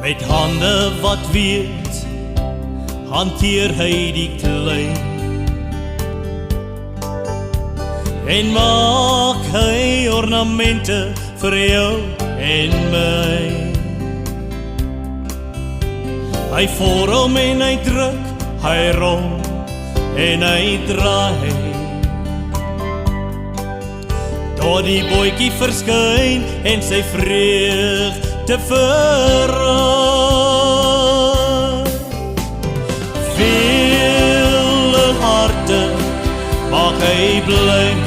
Met hande wat weet, hanteer hy die klei en maak hy ornamente vir jou en my. Hy vorm en hy druk, hy rond en hy draai, tot die bootjie verskyn en sy vreugde verraai. Vele harte maak hy bly